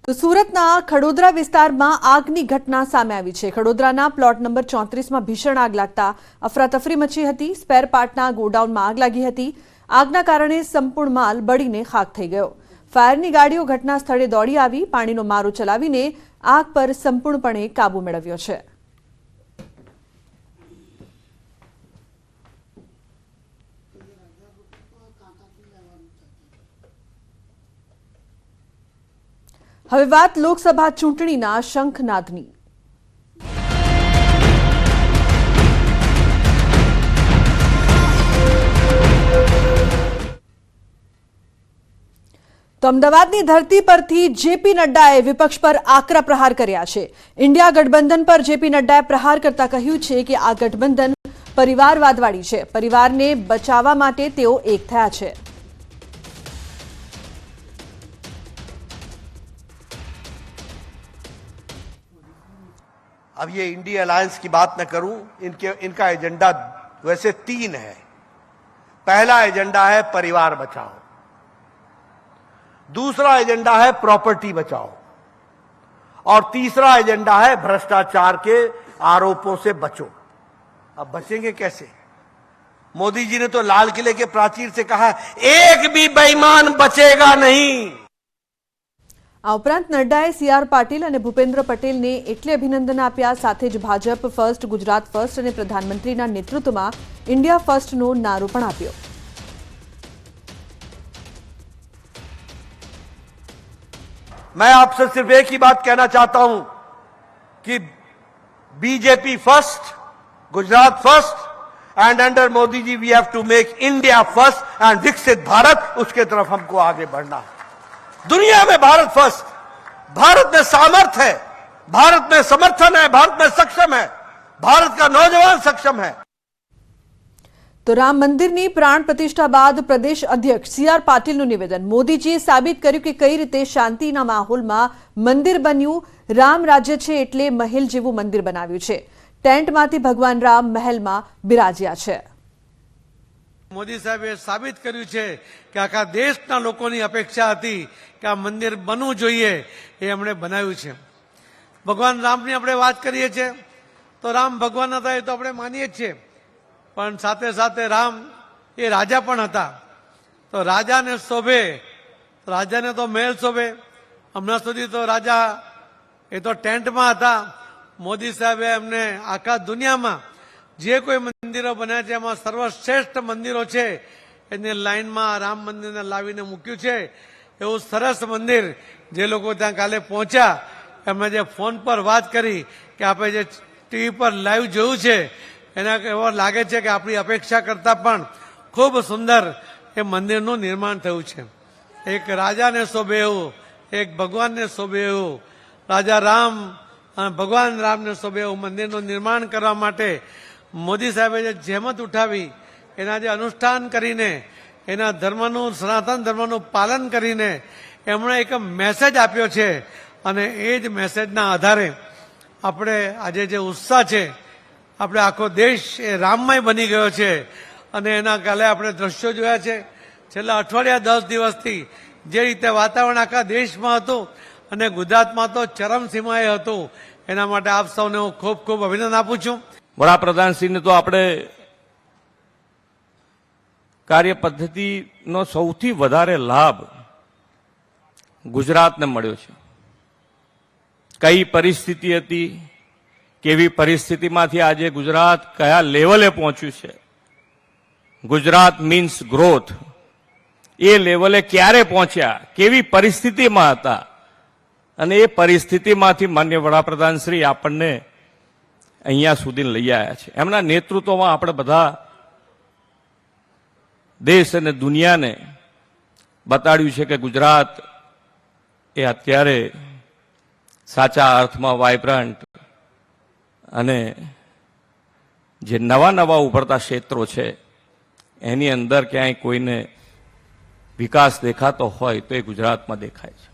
તો સુરતના ખડોદરા વિસ્તારમાં આગની ઘટના સામે આવી છે। ખડોદરાના પ્લોટ નંબર 34માં ભીષણ આગ લાગતા અફરાતફરી મચી હતી। સ્પેર પાર્ટના ગોડાઉનમાં આગ લાગી હતી। આગના કારણે સંપૂર્ણ માલ બળીને ખાખ થઈ ગયો। ફાયરની ગાડીઓ ઘટના સ્થળે દોડી આવી પાણીનો મારો ચલાવીને આગ પર સંપૂર્ણપણે કાબુ મેળવ્યો છે। હવે વાત લોકસભા ચૂંટણીના શંખનાદની। તો અમદાવાદની ધરતી પરથી જેપી નડ્ડાએ વિપક્ષ પર આકરા પ્રહાર કર્યા છે। ઇન્ડિયા ગઠબંધન પર જેપી નડ્ડાએ પ્રહાર કરતા કહ્યું છે કે આ ગઠબંધન પરિવારવાદવાળી છે। પરિવારને બચાવવા માટે તેઓ એક થયા છે। अब ये इंडिया अलायंस की बात न करूं, इनका एजेंडा वैसे 3 है। पहला एजेंडा है परिवार बचाओ, दूसरा एजेंडा है प्रॉपर्टी बचाओ और तीसरा एजेंडा है भ्रष्टाचार के आरोपों से बचो। अब बचेंगे कैसे? मोदी जी ने तो लाल किले के प्राचीर से कहा एक भी बेईमान बचेगा नहीं। આ ઉપરાંત નડ્ડાએ સીઆર પાટીલ અને ભૂપેન્દ્ર પટેલને એટલે અભિનંદન આપ્યા। સાથે જ ભાજપ ફર્સ્ટ, ગુજરાત ફર્સ્ટ અને પ્રધાનમંત્રીના નેતૃત્વમાં ઇન્ડિયા ફર્સ્ટનો નારો પણ આપ્યો। मैं आपसे सिर्फ एक ही बात कहना चाहता हूं कि BJP first, Gujarat first and under Modi ji we have to make India first and विकसित भारत, उसके तरफ हमको आगे बढ़ना है। दुनिया में भारत फर्स्ट, भारत में सामर्थ्य है, भारत में समर्थन है, भारत में सक्षम है, भारत का नौजवान सक्षम है। तो राम मंदिરની પ્રાણ પ્રતિષ્ઠા બાદ પ્રદેશ અધ્યક્ષ સીઆર પાટીલનું નિવેદન। મોદીજીએ સાબિત કર્યું કે કઈ રીતે શાંતિના માહોલમાં મંદિર બન્યું। રામ રાજ્ય છે એટલે મહેલ જેવું મંદિર બનાવ્યું છે। ટેન્ટમાંથી ભગવાન રામ મહેલમાં બિરાજ્યા છે। મોદી સાહેબે સાબિત કર્યું છે કે આખા દેશના લોકોની અપેક્ષા હતી કે આ મંદિર બનવું જોઈએ, એ એમણે બનાવ્યું છે। ભગવાન રામની આપણે વાત કરીએ છીએ તો રામ ભગવાન હતા એ તો આપણે માનીએ છીએ, પણ સાથે સાથે રામ એ રાજા પણ હતા। તો રાજાને શોભે, રાજાને તો મહેલ શોભે। હમણાં સુધી તો રાજા એ તો ટેન્ટમાં હતા। મોદી સાહેબે એમને આખા દુનિયામાં જે કોઈ મંદિરો બન્યા છે એમાં સર્વશ્રેષ્ઠ મંદિરો છે એને લાઈનમાં રામ મંદિરને લાવીને મૂક્યું છે। એવું સરસ મંદિર જે લોકો ત્યાં કાલે પહોંચ્યા એમણે જે ફોન પર વાત કરી કે આપણે જે ટીવી પર લાઈવ જોયું છે એના એવો લાગે છે કે આપણી અપેક્ષા કરતાં પણ ખૂબ સુંદર એ મંદિરનું નિર્માણ થયું છે। એક રાજાને શોભે એવું, એક ભગવાનને શોભે એવું, રાજા રામ અને ભગવાન રામને શોભે એવું મંદિરનું નિર્માણ કરવા માટે મોદી સાહેબે જે જહેમત ઉઠાવી, એના જે અનુષ્ઠાન કરીને, એના ધર્મનું, સનાતન ધર્મનું પાલન કરીને એમણે એક મેસેજ આપ્યો છે અને એ જ મેસેજના આધારે આપણે આજે જે ઉત્સાહ છે, આપણે આખો દેશ એ રામમય બની ગયો છે અને એના કાલે આપણે દ્રશ્યો જોયા છે। છેલ્લા અઠવાડિયા 10 દિવસથી જે રીતે વાતાવરણ આખા દેશમાં હતું અને ગુજરાતમાં તો ચરમસીમાએ હતું, એના માટે આપ સૌને હું ખૂબ ખૂબ અભિનંદન આપું છું। વડાપ્રધાનશ્રીને તો આપણે કાર્યપદ્ધતિનો સૌથી વધારે લાભ ગુજરાતને મળ્યો છે। કઈ પરિસ્થિતિ હતી, કેવી પરિસ્થિતિમાંથી આજે ગુજરાત કયા લેવલે પહોંચ્યું છે। ગુજરાત મીન્સ ગ્રોથ, એ લેવલે ક્યારે પહોંચ્યા, કેવી પરિસ્થિતિમાં હતા અને એ પરિસ્થિતિમાંથી માન્ય વડાપ્રધાનશ્રી આપણને અહીંયા સુધી લઈ આવ્યા છે। એમના નેતૃત્વમાં આપણે બધા દેશ અને દુનિયાને બતાડ્યું છે કે ગુજરાત એ અત્યારે સાચા અર્થમાં વાઇબ્રન્ટ અને જે નવા નવા ઉભરતા ક્ષેત્રો છે એની અંદર ક્યાંય કોઈને વિકાસ દેખાતો હોય તો એ ગુજરાતમાં દેખાય છે।